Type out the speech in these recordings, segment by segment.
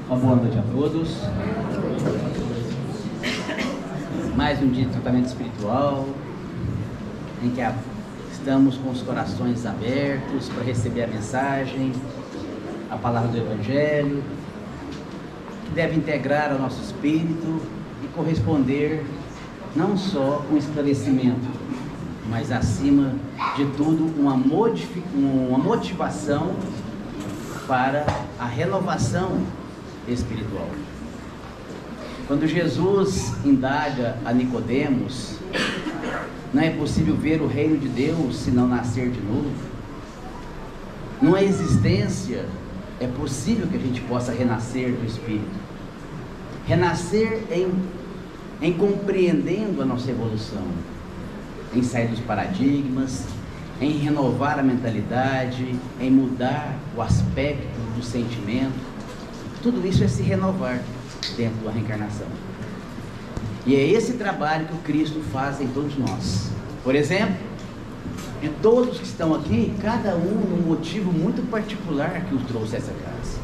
Uma boa noite a todos. Mais um dia de tratamento espiritual, em que estamos com os corações abertos para receber a mensagem, a palavra do Evangelho, que deve integrar ao nosso espírito e corresponder não só um esclarecimento, mas acima de tudo uma motivação para a renovação espiritual. Quando Jesus indaga a Nicodemos, não é possível ver o reino de Deus se não nascer de novo. Numa existência é possível que a gente possa renascer do Espírito, renascer em compreendendo a nossa evolução, em sair dos paradigmas, em renovar a mentalidade, em mudar o aspecto do sentimento. Tudo isso é se renovar dentro da reencarnação. E é esse trabalho que o Cristo faz em todos nós. Por exemplo, de todos que estão aqui, cada um num motivo muito particular que os trouxe a essa casa.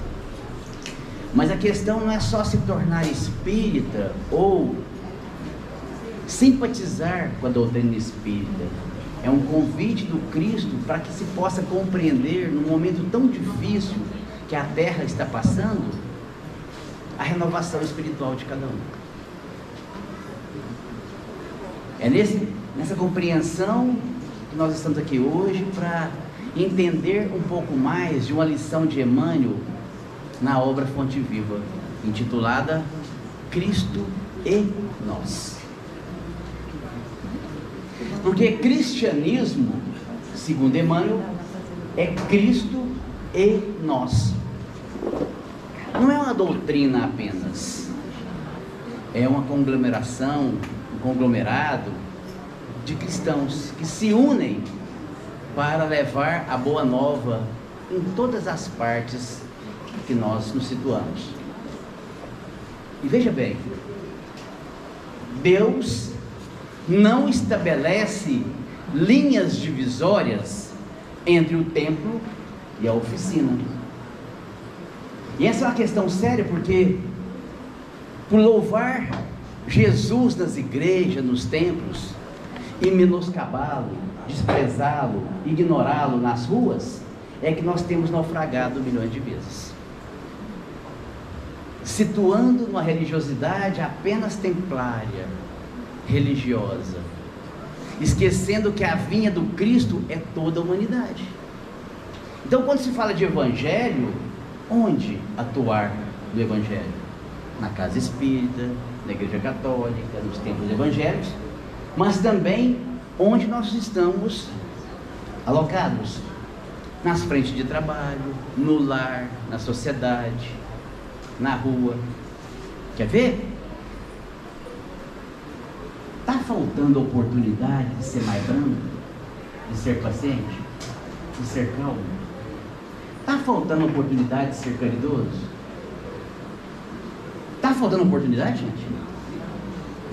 Mas a questão não é só se tornar espírita ou simpatizar com a doutrina espírita. É um convite do Cristo para que se possa compreender, num momento tão difícil que a Terra está passando, a renovação espiritual de cada um. É nessa compreensão que nós estamos aqui hoje, para entender um pouco mais de uma lição de Emmanuel na obra Fonte Viva, intitulada Cristo e Nós. Porque cristianismo, segundo Emmanuel, é Cristo e nós. Não é uma doutrina apenas, é uma conglomeração, um conglomerado de cristãos que se unem para levar a boa nova em todas as partes que nós nos situamos. E veja bem, Deus não estabelece linhas divisórias entre o templo e a oficina. E essa é uma questão séria, porque por louvar Jesus nas igrejas, nos templos, e menoscabá-lo, desprezá-lo, ignorá-lo nas ruas, é que nós temos naufragado milhões de vezes, situando uma religiosidade apenas templária, religiosa, esquecendo que a vinha do Cristo é toda a humanidade. Então, quando se fala de Evangelho, onde atuar no Evangelho? Na casa espírita, na igreja católica, nos templos evangélicos, mas também onde nós estamos alocados, nas frentes de trabalho, no lar, na sociedade, na rua. Quer ver? Está faltando oportunidade de ser mais brando, de ser paciente, de ser calmo? Está faltando oportunidade de ser caridoso? Está faltando oportunidade, gente?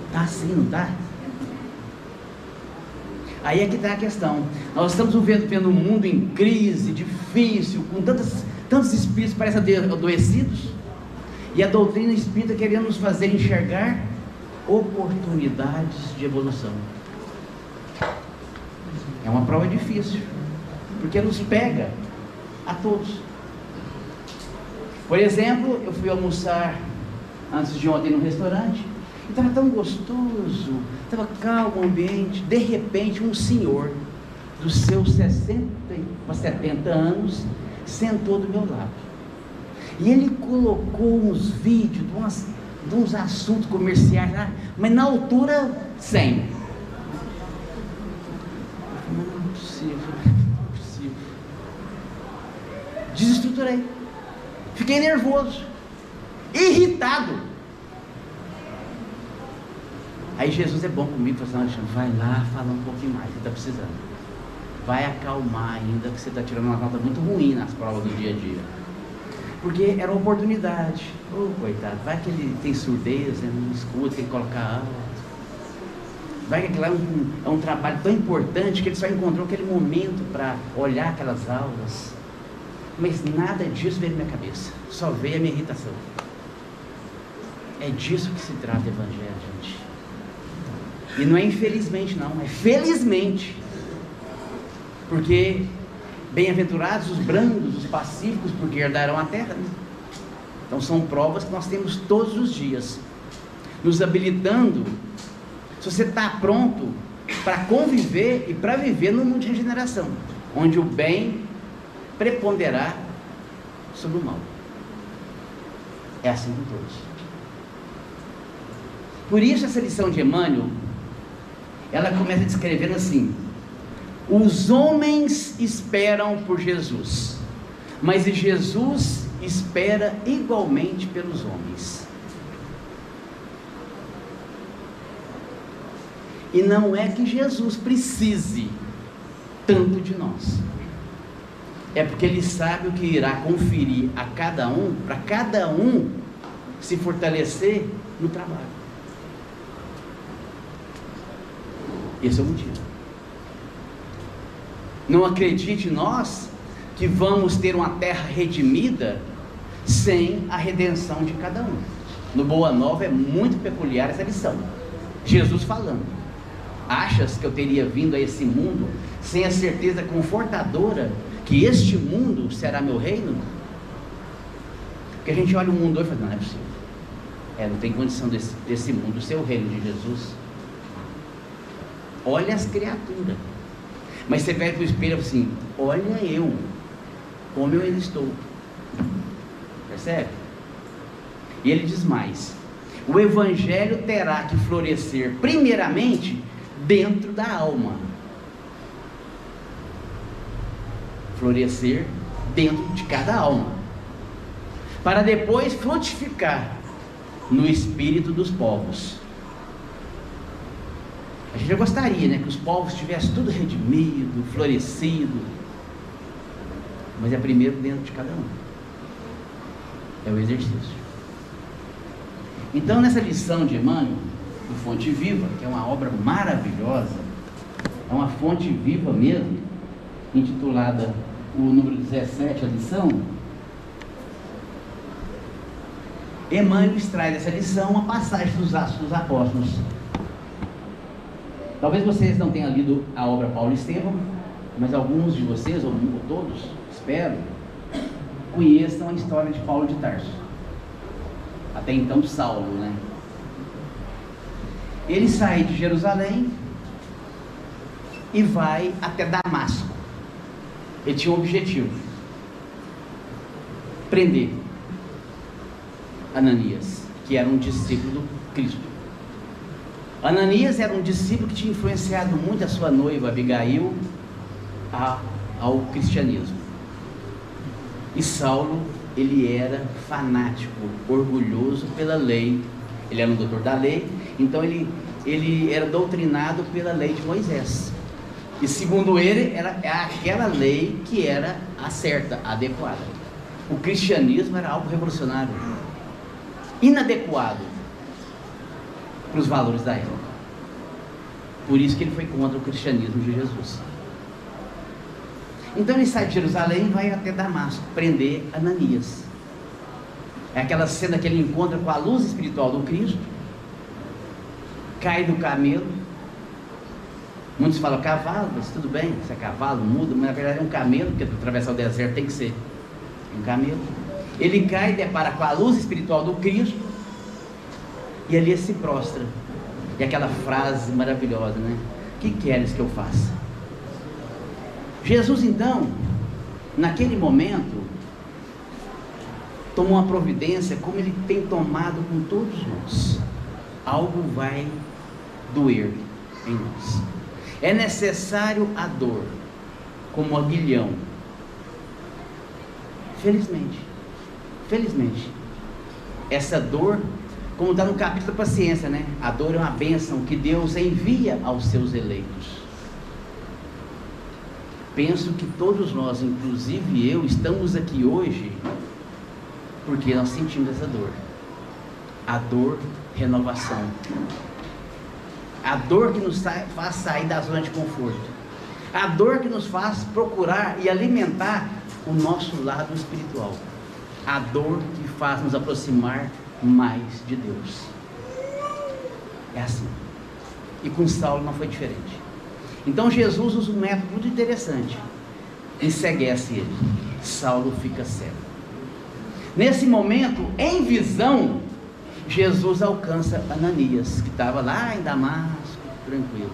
Está sim, não está? Aí é que está a questão. Nós estamos vendo um mundo em crise, difícil, com tantos espíritos parecem adoecidos, e a doutrina espírita querendo nos fazer enxergar oportunidades de evolução. É uma prova difícil, porque nos pega a todos. Por exemplo, eu fui almoçar antes de ontem no restaurante, e estava tão gostoso, estava calmo o ambiente. De repente, um senhor dos seus 60 para 70 anos sentou do meu lado, e ele colocou uns vídeos de uns assuntos comerciais lá, mas na altura 100. Não é possível, não é possível. Desestruturei, fiquei nervoso, irritado. Aí Jesus é bom comigo, falou assim: Alexandre, vai lá falar um pouquinho mais, você está precisando, vai acalmar ainda, que você está tirando uma nota muito ruim nas provas do dia a dia. Porque era uma oportunidade. Coitado, vai que ele tem surdez, não escuta, tem que colocar aula. Vai que aquilo é um trabalho tão importante que ele só encontrou aquele momento para olhar aquelas aulas. Mas nada disso veio na minha cabeça, só veio a minha irritação. É disso que se trata o Evangelho, gente. E não é infelizmente não, é felizmente. Porque bem-aventurados os brandos, os pacíficos, porque herdarão a terra, né? Então são provas que nós temos todos os dias, nos habilitando. Se você está pronto para conviver e para viver no mundo de regeneração, onde o bem preponderar sobre o mal. É assim com todos. Por isso essa lição de Emmanuel, ela começa descrevendo assim: os homens esperam por Jesus, mas Jesus espera igualmente pelos homens. E não é que Jesus precise tanto de nós, é porque Ele sabe o que irá conferir a cada um, para cada um se fortalecer no trabalho. Esse é o motivo. Não acredite nós que vamos ter uma terra redimida sem a redenção de cada um. No Boa Nova é muito peculiar essa lição. Jesus falando: achas que eu teria vindo a esse mundo sem a certeza confortadora que este mundo será meu reino? Porque a gente olha o mundo hoje e fala: não é possível, não tem condição desse mundo ser o reino de Jesus. Olha as criaturas. Mas você pega para o espelho e fala assim: olha eu, como eu ainda estou. Percebe? E ele diz mais: o Evangelho terá que florescer primeiramente dentro da alma. Florescer dentro de cada alma, para depois frutificar no espírito dos povos. A gente já gostaria, né, que os povos tivessem tudo redimido, florescido, mas é primeiro dentro de cada um. É o exercício. Então, nessa lição de Emmanuel, do Fonte Viva, que é uma obra maravilhosa, é uma fonte viva mesmo, intitulada o número 17, a lição, Emmanuel extrai dessa lição uma passagem dos Atos dos Apóstolos. Talvez vocês não tenham lido a obra Paulo e Estevão, mas alguns de vocês, ou todos, espero, conheçam a história de Paulo de Tarso. Até então Saulo, né? Ele sai de Jerusalém e vai até Damasco. Ele tinha um objetivo: prender Ananias, que era um discípulo do Cristo. Ananias era um discípulo que tinha influenciado muito a sua noiva Abigail ao cristianismo. E Saulo, ele era fanático, orgulhoso pela lei. Ele era um doutor da lei, então ele era doutrinado pela lei de Moisés. E segundo ele, era aquela lei que era a certa, a adequada. O cristianismo era algo revolucionário, inadequado para os valores da época. Por isso que ele foi contra o cristianismo de Jesus. Então ele sai de Jerusalém e vai até Damasco prender Ananias. É aquela cena que ele encontra com a luz espiritual do Cristo, cai do camelo. Muitos falam cavalo, mas tudo bem, se é cavalo, muda, mas na verdade é um camelo, porque para atravessar o deserto tem que ser um camelo. Ele cai e depara com a luz espiritual do Cristo, e ali ele se prostra. E aquela frase maravilhosa, né? Que queres que eu faça? Jesus então, naquele momento, tomou uma providência como ele tem tomado com todos nós. Algo vai doer em nós. É necessário a dor, como aguilhão. Felizmente, essa dor, como está no capítulo da paciência, né? A dor é uma bênção que Deus envia aos seus eleitos. Penso que todos nós, inclusive eu, estamos aqui hoje porque nós sentimos essa dor. A dor, renovação. A dor que nos faz sair da zona de conforto. A dor que nos faz procurar e alimentar o nosso lado espiritual. A dor que faz nos aproximar mais de Deus. É assim. E com Saulo não foi diferente. Então Jesus usa um método muito interessante. Enceguece ele. Saulo fica cego. Nesse momento, em visão, Jesus alcança Ananias, que estava lá em Damasco, tranquilo.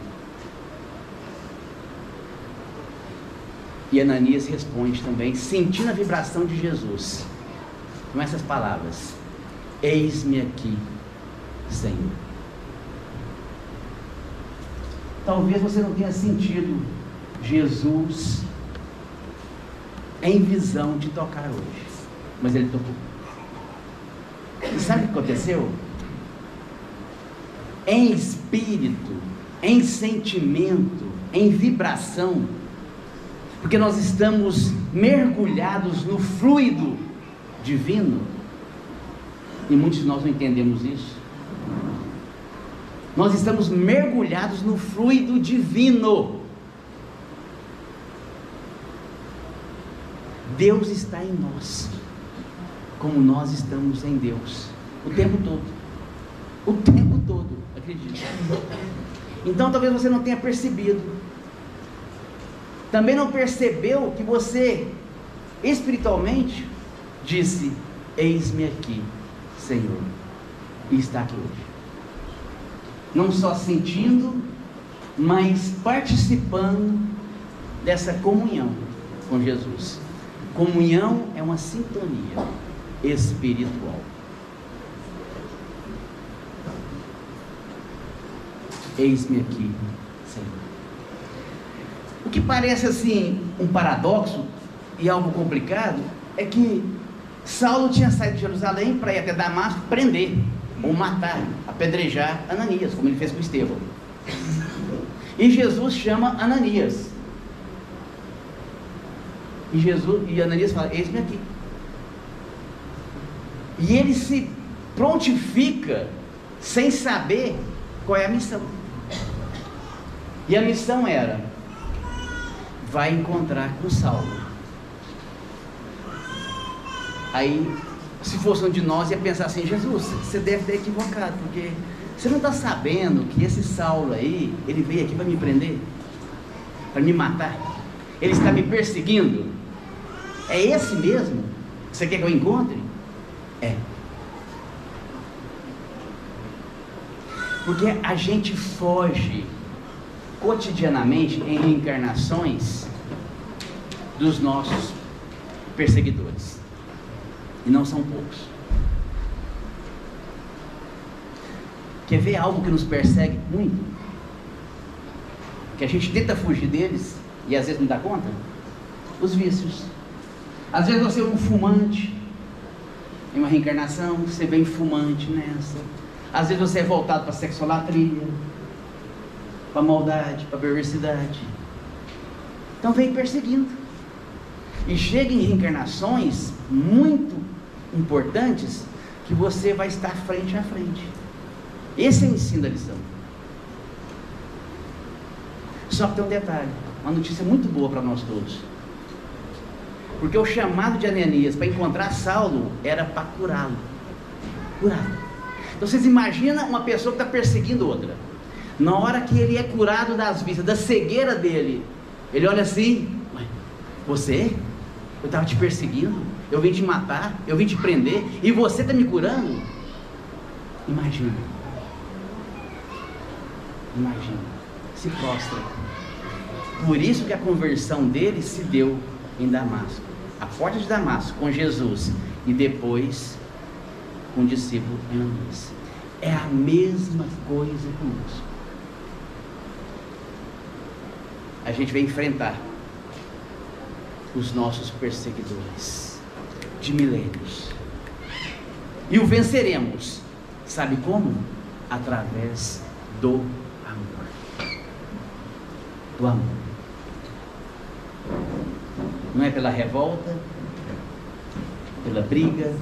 E Ananias responde também, sentindo a vibração de Jesus, com essas palavras: eis-me aqui, Senhor. Talvez você não tenha sentido Jesus em visão de tocar hoje, mas ele tocou. E sabe o que aconteceu? Em espírito, em sentimento, em vibração, porque nós estamos mergulhados no fluido divino, e muitos de nós não entendemos isso. Nós estamos mergulhados no fluido divino. Deus está em nós, como nós estamos em Deus, o tempo todo. O tempo todo, acredite. Então talvez você não tenha percebido. Também não percebeu que você, espiritualmente, disse: eis-me aqui, Senhor. E está aqui hoje. Não só sentindo, mas participando dessa comunhão com Jesus. Comunhão é uma sintonia espiritual. Eis-me aqui, Senhor. O que parece assim um paradoxo e algo complicado é que Saulo tinha saído de Jerusalém para ir até Damasco prender ou matar, apedrejar Ananias, como ele fez com Estevão. E Jesus chama Ananias. E Ananias fala: eis-me aqui. E ele se prontifica sem saber qual é a missão. E a missão era: vai encontrar com Saulo. Aí, se fosse um de nós, ia pensar assim: Jesus, você deve ter equivocado, porque você não está sabendo que esse Saulo aí, ele veio aqui para me prender, para me matar, ele está me perseguindo. É esse mesmo que você quer que eu encontre? É. Porque a gente foge cotidianamente em reencarnações dos nossos perseguidores, e não são poucos. Quer ver algo que nos persegue muito, que a gente tenta fugir deles e às vezes não dá conta? Os vícios. Às vezes você é um fumante em uma reencarnação, você vem fumante nessa. Às vezes você é voltado para a sexolatria, para a maldade, para a perversidade. Então vem perseguindo. E chega em reencarnações muito importantes que você vai estar frente a frente. Esse é o ensino da lição. Só que tem um detalhe, uma notícia muito boa para nós todos. Porque o chamado de Ananias para encontrar Saulo era para curá-lo. Curá-lo. Então vocês imaginam uma pessoa que está perseguindo outra. Na hora que ele é curado das vistas, da cegueira dele, ele olha assim: você? Eu estava te perseguindo, eu vim te matar, eu vim te prender, e você está me curando? Imagina. Imagina. Se prostra. Por isso que a conversão dele se deu em Damasco, a porta de Damasco, com Jesus, e depois com o discípulo Ananias. É a mesma coisa conosco. A gente vai enfrentar os nossos perseguidores de milênios, e o venceremos. Sabe como? Através do amor. Do amor. Não é pela revolta, pela briga,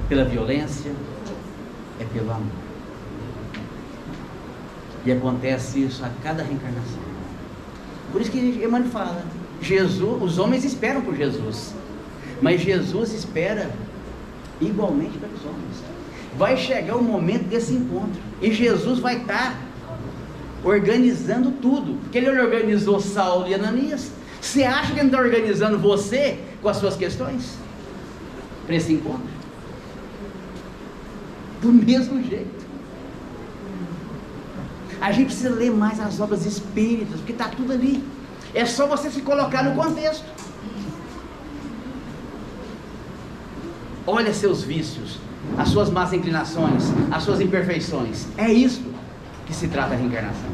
pela violência, é pelo amor. E acontece isso a cada reencarnação. Por isso que Emmanuel fala: Jesus, os homens esperam por Jesus, mas Jesus espera igualmente para os homens. Vai chegar o momento desse encontro, e Jesus vai estar organizando tudo, porque ele organizou Saulo e Ananias. Você acha que ele está organizando você com as suas questões para esse encontro? Do mesmo jeito. A gente precisa ler mais as obras espíritas, porque está tudo ali. É só você se colocar no contexto. Olha seus vícios, as suas más inclinações, as suas imperfeições. É isso que se trata a reencarnação.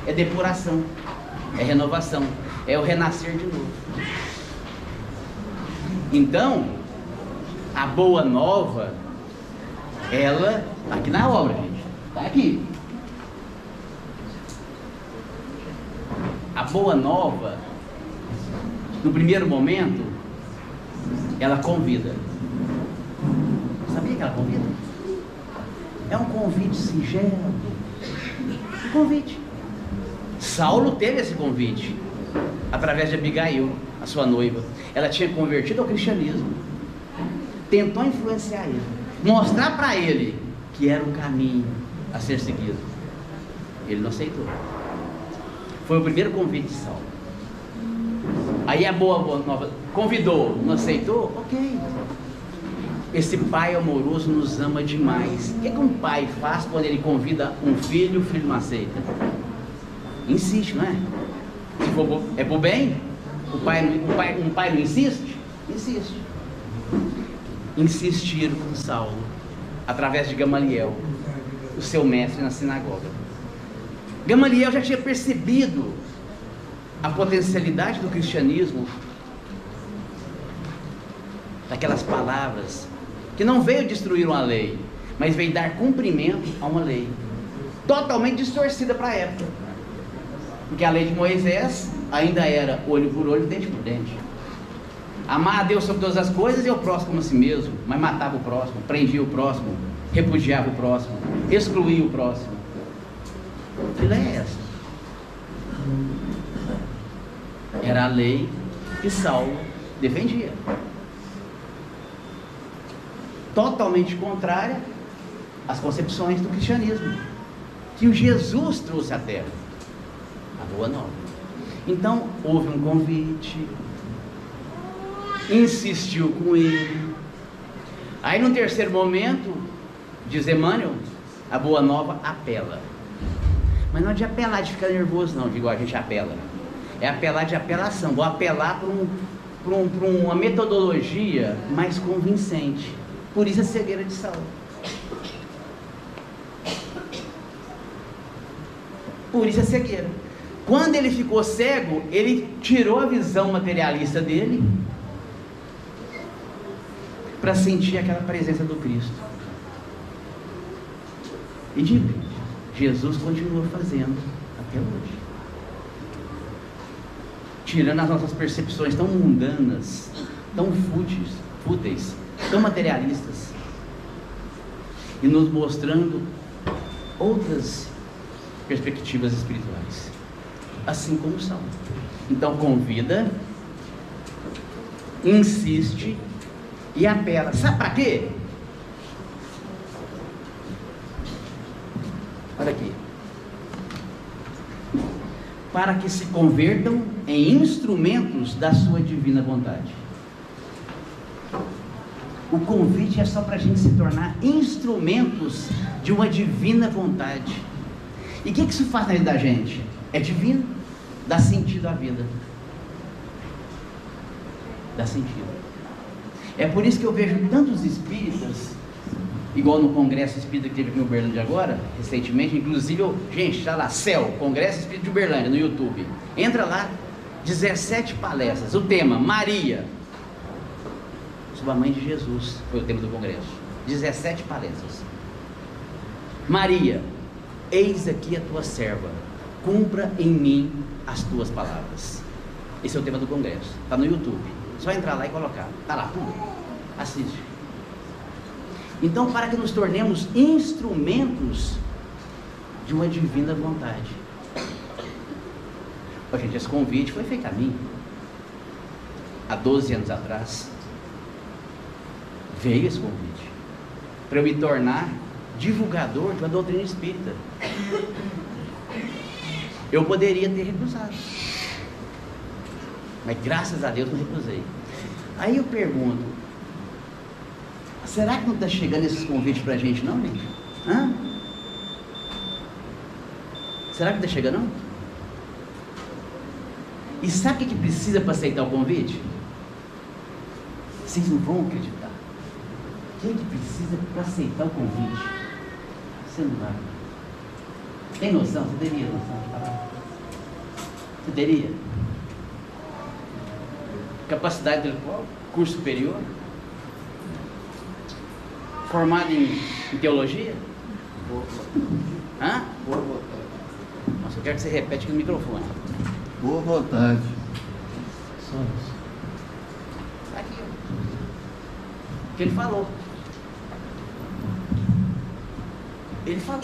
É depuração, é renovação, é o renascer de novo. Então, a boa nova, ela está aqui na obra, gente. Está aqui. A boa nova, no primeiro momento, ela convida. Sabia que ela convida? É um convite singelo. Um convite. Saulo teve esse convite através de Abigail, a sua noiva. Ela tinha convertido ao cristianismo. Tentou influenciar ele, mostrar para ele que era um caminho a ser seguido. Ele não aceitou. Foi o primeiro convite de Saulo. Aí a boa nova convidou, não aceitou? Ok. Esse pai amoroso nos ama demais. O que um pai faz quando ele convida um filho e o filho não aceita? Insiste, não é? Se for, é por bem? Um pai não insiste? Insiste. Insistiram com Saulo, através de Gamaliel, o seu mestre na sinagoga. Gamaliel já tinha percebido a potencialidade do cristianismo, daquelas palavras que não veio destruir uma lei, mas veio dar cumprimento a uma lei totalmente distorcida para a época, porque a lei de Moisés ainda era olho por olho, dente por dente. Amar a Deus sobre todas as coisas e o próximo como a si mesmo, mas matava o próximo, prendia o próximo, repudiava o próximo, excluía o próximo. Que lei é essa? Era a lei que Saulo defendia, totalmente contrária às concepções do cristianismo que o Jesus trouxe à terra, a boa nova. Então houve um convite, insistiu com ele. Aí no terceiro momento, diz Emmanuel, a boa nova apela. Mas não é de apelar, de ficar nervoso não, igual a gente apela. É apelar de apelação. Vou apelar para uma metodologia mais convincente. Por isso a cegueira de Saulo. Por isso a cegueira. Quando ele ficou cego, ele tirou a visão materialista dele para sentir aquela presença do Cristo. E de Jesus continua fazendo até hoje, tirando as nossas percepções tão mundanas, tão fúteis, tão materialistas, e nos mostrando outras perspectivas espirituais, assim como são. Então convida, insiste e apela. Sabe para quê? Olha aqui. Para que se convertam em instrumentos da sua divina vontade. O convite é só para a gente se tornar instrumentos de uma divina vontade. E o que isso faz na vida da gente? É divino, dá sentido à vida. Dá sentido. É por isso que eu vejo tantos espíritas, igual no Congresso Espírita que teve aqui em Uberlândia agora, recentemente, inclusive, gente, está lá, CEL, Congresso Espírita de Uberlândia, no YouTube. Entra lá, 17 palestras, o tema, Maria, sobre a mãe de Jesus, foi o tema do Congresso. 17 palestras. Maria, eis aqui a tua serva, cumpra em mim as tuas palavras. Esse é o tema do Congresso, está no YouTube. Só entrar lá e colocar, está lá, assiste. Então, para que nos tornemos instrumentos de uma divina vontade. Ó, gente, esse convite foi feito a mim há 12 anos atrás. Veio esse convite para eu me tornar divulgador de uma doutrina espírita. Eu poderia ter recusado, mas graças a Deus não recusei. Aí eu pergunto, será que não está chegando esses convites para a gente não, gente? Hã? Será que está chegando não? E sabe o que precisa para aceitar o convite? Vocês não vão acreditar. O que precisa para aceitar o convite? Você não vai. Tem noção? Você teria noção de falar? Você teria? Capacidade intelectual? Curso superior? Formado em teologia? Hã? Boa vontade. Nossa, eu quero que você repete aqui no microfone. Boa vontade. Só isso. Tá aqui, ó. O que ele falou. Ele falou.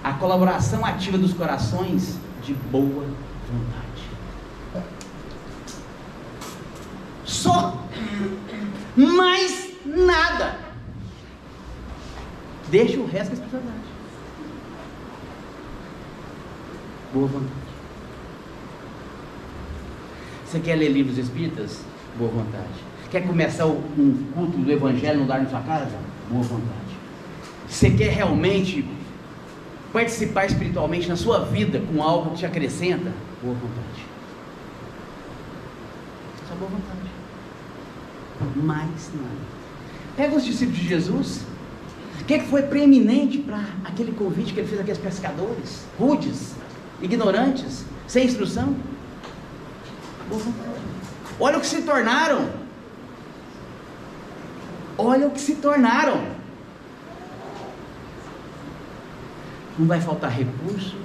A colaboração ativa dos corações de boa vontade. Só. Mais nada. Deixa o resto da espiritualidade. Boa vontade. Você quer ler livros espíritas? Boa vontade. Quer começar um culto do Evangelho no lar na sua casa? Boa vontade. Você quer realmente participar espiritualmente na sua vida com algo que te acrescenta? Boa vontade. Só boa vontade. Mais nada. Pega os discípulos de Jesus. O que foi preeminente para aquele convite que ele fez àqueles pescadores? Rudes, ignorantes, sem instrução? Boa vontade. Olha o que se tornaram. Olha o que se tornaram. Não vai faltar recurso,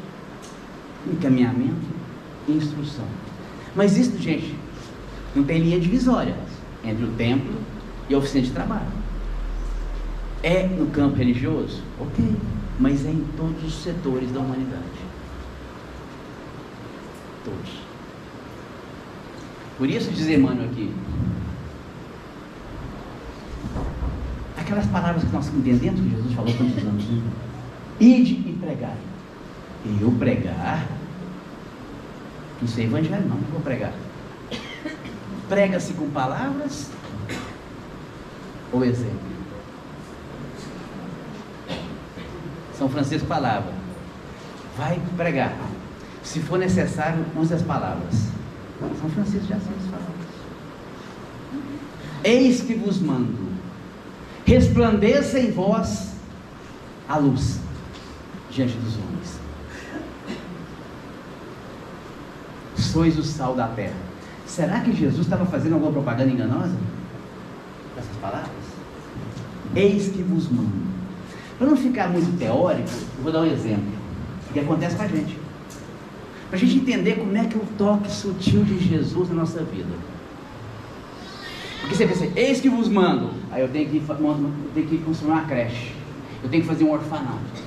encaminhamento e instrução. Mas isso, gente, não tem linha divisória entre o templo e a oficina de trabalho. É no campo religioso? Ok, mas é em todos os setores da humanidade. Todos. Por isso diz Emmanuel aqui, aquelas palavras que nós entendemos que Jesus falou tantos anos, né? Ide e pregai. E eu pregar? Isso é evangelho, não vou pregar. Prega-se com palavras ou exemplo? São Francisco falava, vai pregar, se for necessário, use as palavras. São Francisco de Assis falava isso. Eis que vos mando, resplandeça em vós a luz diante dos homens. Sois o sal da terra. Será que Jesus estava fazendo alguma propaganda enganosa com essas palavras? Eis que vos mando. Para não ficar muito teórico, eu vou dar um exemplo que acontece com a gente, para a gente entender como é que é o toque sutil de Jesus na nossa vida. Porque você pensa, eis que vos mando, aí eu tenho que construir uma creche, eu tenho que fazer um orfanato.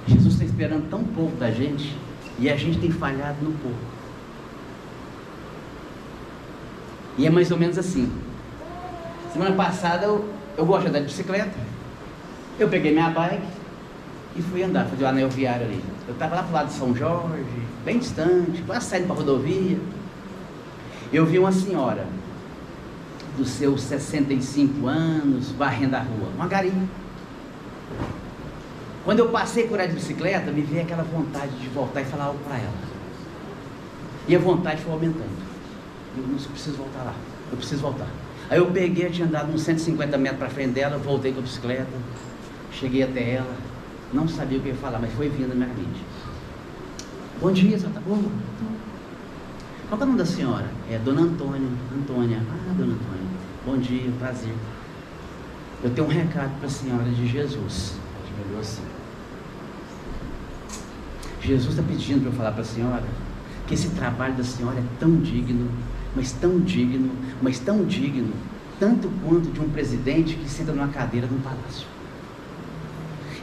Jesus está esperando tão pouco da gente, e a gente tem falhado no pouco. E é mais ou menos assim. Semana passada eu gosto de andar de bicicleta. Eu peguei minha bike e fui andar, fazer o anel viário ali. Eu estava lá pro lado de São Jorge, bem distante, quase saindo para a rodovia. Eu vi uma senhora dos seus 65 anos varrendo a rua, uma garinha. Quando eu passei por ela de bicicleta, me veio aquela vontade de voltar e falar algo para ela. E a vontade foi aumentando. Eu preciso voltar lá, eu preciso voltar. Aí eu peguei, eu tinha andado uns 150 metros para frente dela, voltei com a bicicleta, cheguei até ela, não sabia o que ia falar, mas foi vindo na minha mente. Bom dia, senhora, tá bom? Qual é o nome da senhora? É Dona Antônia. Antônia. Ah, Dona Antônia, bom dia, prazer. Eu tenho um recado para a senhora de Jesus. Ela olhou assim. Jesus está pedindo para eu falar para a senhora que esse trabalho da senhora é tão digno, mas tão digno, mas tão digno, tanto quanto de um presidente que senta numa cadeira num palácio.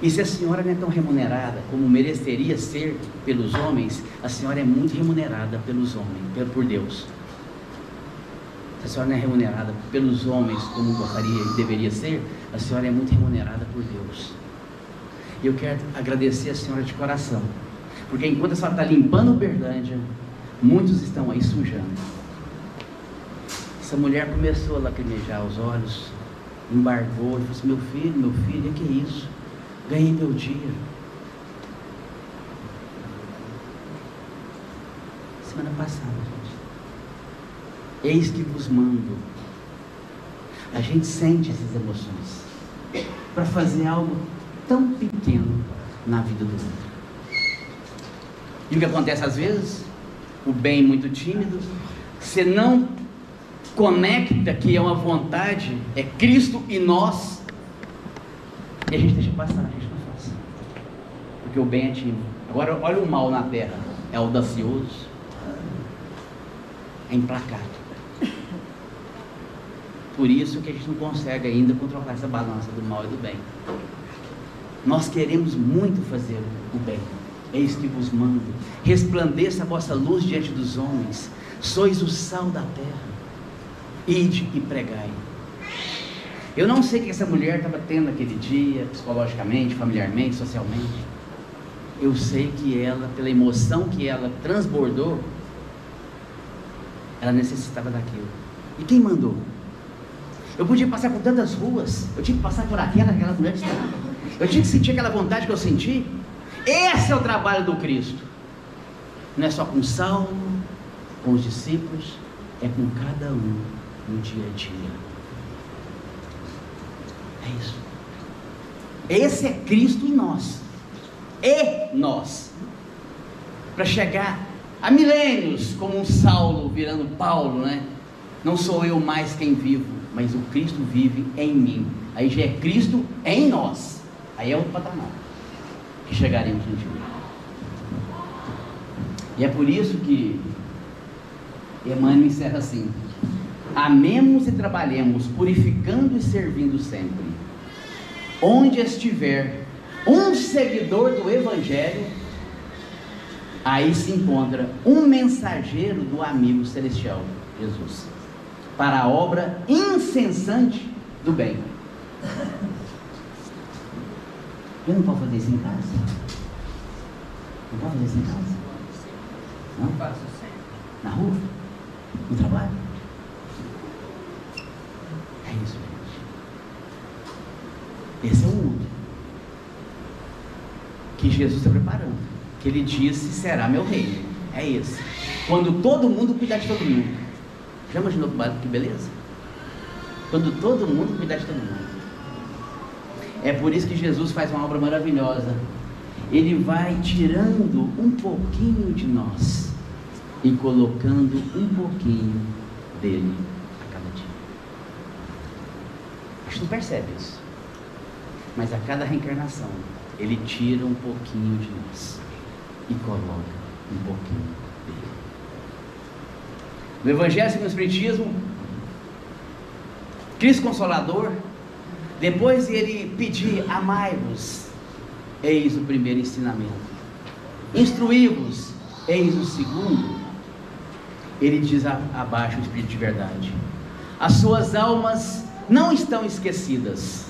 E se a senhora não é tão remunerada como mereceria ser pelos homens, a senhora é muito remunerada pelos homens, por Deus. Se a senhora não é remunerada pelos homens como gostaria e deveria ser, a senhora é muito remunerada por Deus. E eu quero agradecer a senhora de coração, porque enquanto a senhora está limpando Uberlândia, muitos estão aí sujando. Essa mulher começou a lacrimejar os olhos, embargou, e falou assim: meu filho, o que é isso? Ganhei meu dia. Semana passada, gente. Eis que vos mando. A gente sente essas emoções para fazer algo tão pequeno na vida do outro. E o que acontece às vezes? O bem muito tímido, você não conecta que é uma vontade, é Cristo e nós, e a gente deixa passar, a gente não faz, porque o bem é tímido. Agora olha o mal na terra, é audacioso, é implacável. Por isso que a gente não consegue ainda controlar essa balança do mal e do bem. Nós queremos muito fazer o bem. Eis que vos mando, resplandeça a vossa luz diante dos homens, sois o sal da terra, ide e pregai. Eu não sei o que essa mulher estava tendo naquele dia, psicologicamente, familiarmente, socialmente. Eu sei que ela, pela emoção que ela transbordou, ela necessitava daquilo. E quem mandou? Eu podia passar por tantas ruas, eu tinha que passar por aquela mulher estava. Eu tinha que sentir aquela vontade que eu senti. Esse é o trabalho do Cristo. Não é só com Saulo, com os discípulos, é com cada um no dia a dia. É isso. Esse é Cristo em nós. E nós. Para chegar a milênios, como um Saulo virando Paulo, né? Não sou eu mais quem vivo, mas o Cristo vive em mim. Aí já é Cristo em nós. Aí é outro patamar que chegaremos um dia. E é por isso que Emmanuel encerra assim: amemos e trabalhemos, purificando e servindo sempre. Onde estiver um seguidor do Evangelho, aí se encontra um mensageiro do amigo celestial, Jesus, para a obra incessante do bem. Eu não posso fazer isso em casa? Não posso fazer isso em casa? Não? Faço sempre. Na rua? No trabalho? É isso, gente. Esse é o mundo que Jesus está preparando, que Ele disse: será meu reino. É esse. Quando todo mundo cuidar de todo mundo. Já imaginou que beleza? Quando todo mundo cuidar de todo mundo. É por isso que Jesus faz uma obra maravilhosa. Ele vai tirando um pouquinho de nós e colocando um pouquinho dele a cada dia. A gente não percebe isso, mas a cada reencarnação Ele tira um pouquinho de nós e coloca um pouquinho dele. No Evangelho segundo o Espiritismo, Cristo Consolador, depois de Ele pedir: amai-vos, eis o primeiro ensinamento, instruí-vos, eis o segundo. Ele diz abaixo o Espírito de verdade: as suas almas não estão esquecidas.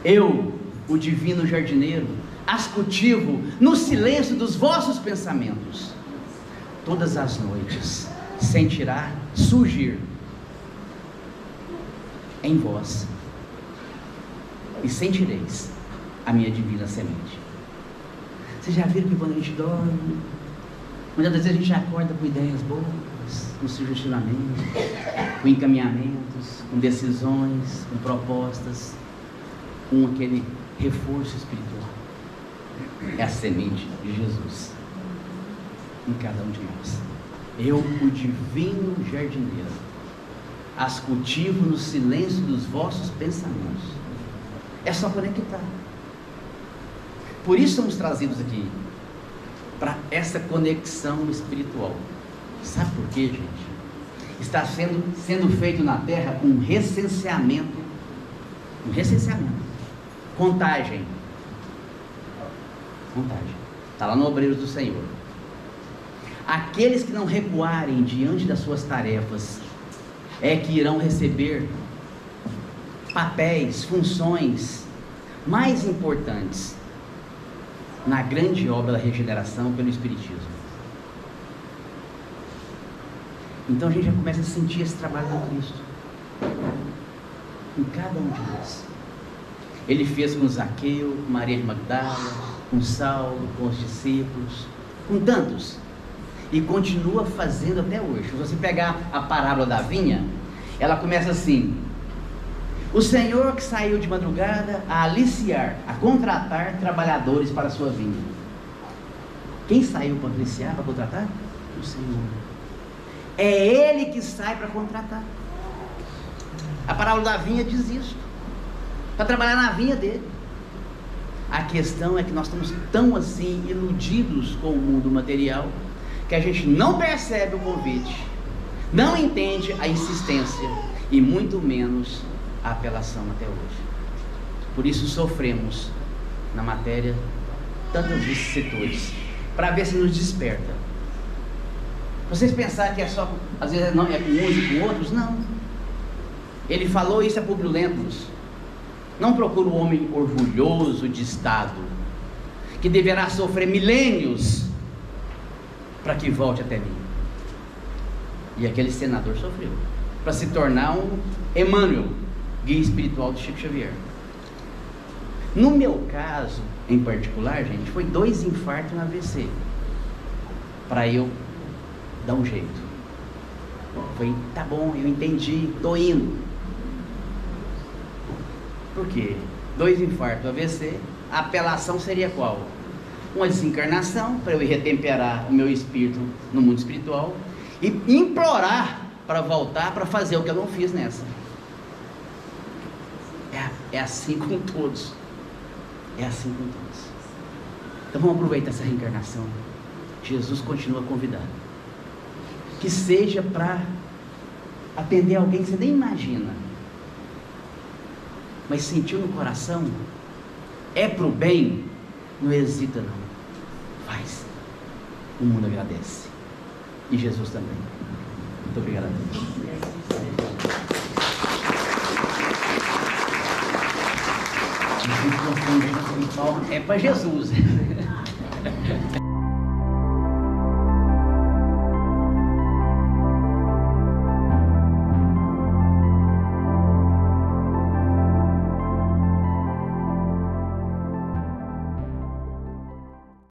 Eu, o divino jardineiro, as cultivo no silêncio dos vossos pensamentos. Todas as noites sentirá surgir em vós, e sentireis a minha divina semente. Vocês já viram que quando a gente dorme, muitas vezes a gente acorda com ideias boas, com sugestionamentos, com encaminhamentos, com decisões, com propostas, com aquele reforço espiritual. É a semente de Jesus em cada um de nós. Eu, o divino jardineiro, as cultivo no silêncio dos vossos pensamentos. É só conectar. Por isso somos trazidos aqui, para essa conexão espiritual. Sabe por quê, gente? Está sendo feito na Terra um recenseamento. Contagem. Está lá no Obreiros do Senhor. Aqueles que não recuarem diante das suas tarefas, é que irão receber papéis, funções mais importantes na grande obra da regeneração pelo Espiritismo. Então a gente já começa a sentir esse trabalho do Cristo em cada um de nós. Ele fez com Zaqueu, com Maria de Magdala, com Saulo, com os discípulos, com tantos, e continua fazendo até hoje. Se você pegar a parábola da vinha, ela começa assim: o Senhor que saiu de madrugada a aliciar, a contratar trabalhadores para a sua vinha. Quem saiu para aliciar, para contratar? O Senhor. É Ele que sai para contratar. A parábola da vinha diz isso, para trabalhar na vinha dele. A questão é que nós estamos tão assim iludidos com o mundo material, que a gente não percebe o convite, não entende a insistência e muito menos a apelação até hoje. Por isso sofremos na matéria tantos desses setores, para ver se nos desperta. Vocês pensarem que é só, às vezes não é com uns e com outros, não. Ele falou isso a Públio Lentulus: não procuro o homem orgulhoso de estado, que deverá sofrer milênios para que volte até mim. E aquele senador sofreu para se tornar um Emmanuel, guia espiritual de Chico Xavier. No meu caso em particular, gente, foi 2 infartos no AVC para eu dar um jeito. Foi, tá bom, eu entendi, tô indo. Por quê? 2 infartos, AVC, a apelação seria qual? Uma desencarnação, para eu ir retemperar o meu espírito no mundo espiritual e implorar para voltar para fazer o que eu não fiz nessa. É assim com todos. É assim com todos. Então vamos aproveitar essa reencarnação. Jesus continua convidado. Que seja para atender alguém que você nem imagina, mas sentiu no coração, é para o bem, não hesita não, faz. O mundo agradece, e Jesus também. Muito obrigado a todos. É para Jesus.